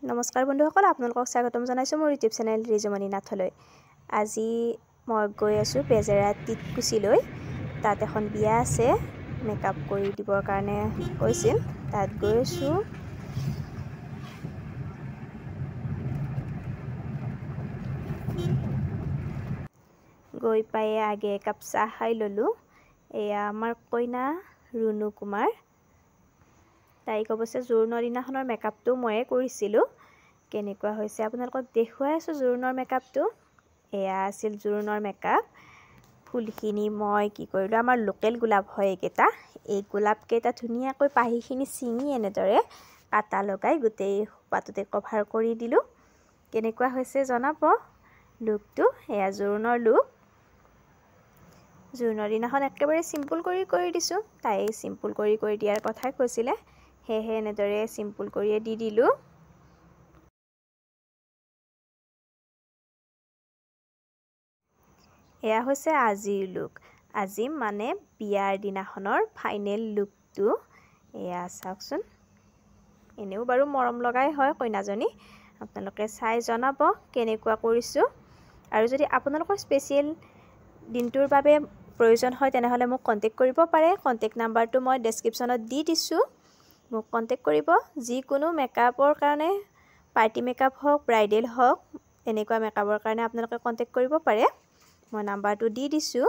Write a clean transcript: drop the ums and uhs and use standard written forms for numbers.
নমস্কাৰ বন্ধুসকল, আপোনালোকক স্বাগতম জনাইছোঁ মোৰ ইউটিউব চেনেল ৰিজুমণি নাথলৈ। আজি মই গৈ আছোঁ বেজেৰা টিটকুচিলৈ। তাত এখন বিয়া আছে, মেকআপ কৰি দিবৰ কাৰণে কৈছিল, তাত গৈ আছোঁ। গৈ পাই আগে একাপ চাহ খাই ল'লোঁ। এয়া আমাৰ কইনা ৰুণু কুমাৰ। তাইক অৱশ্যে জোৰোণৰ দিনাখনৰ মেকআপটো ময়ে কৰিছিলোঁ। কেনেকুৱা হৈছে আপোনালোকক দেখুৱাই আছোঁ জোৰোণৰ মেকআপটো। এয়া আছিল জোৰোণৰ মেকআপ। ফুলখিনি মই কি কৰিলোঁ, আমাৰ লোকেল গোলাপ হয় এইকেইটা। এই গোলাপকেইটা ধুনীয়াকৈ পাহিখিনি ছিঙি এনেদৰে কাটা লগাই গোটেই খোপাটোতে কভাৰ কৰি দিলোঁ। কেনেকুৱা হৈছে জনাব লুকটো। এয়া জোৰোণৰ লুক। জোৰোণৰ দিনাখন একেবাৰে চিম্পুল কৰি দিছোঁ। তাই চিম্পুল কৰি দিয়াৰ কথাই কৈছিলে, সেয়েহে এনেদৰে চিম্পুল কৰিয়ে দি দিলোঁ। এয়া হৈছে আজিৰ লুক। আজি মানে বিয়াৰ দিনাখনৰ ফাইনেল লুকটো। এয়া চাওকচোন, এনেও বাৰু মৰম লগাই হয় কইনাজনী। আপোনালোকে চাই জনাব কেনেকুৱা কৰিছোঁ। আৰু যদি আপোনালোকৰ স্পেচিয়েল দিনটোৰ বাবে প্ৰয়োজন হয় তেনেহ'লে মোক কণ্টেক্ট কৰিব পাৰে। কণ্টেক্ট নাম্বাৰটো মই ডেছক্ৰিপশ্যনত দি দিছোঁ, মোক কণ্টেক্ট কৰিব। যিকোনো মেকআপৰ কাৰণে, পাৰ্টি মেকআপ হওক, ব্ৰাইডেল হওক, এনেকুৱা মেকআপৰ কাৰণে আপোনালোকে কণ্টেক্ট কৰিব পাৰে। মই নাম্বাৰটো দি দিছোঁ।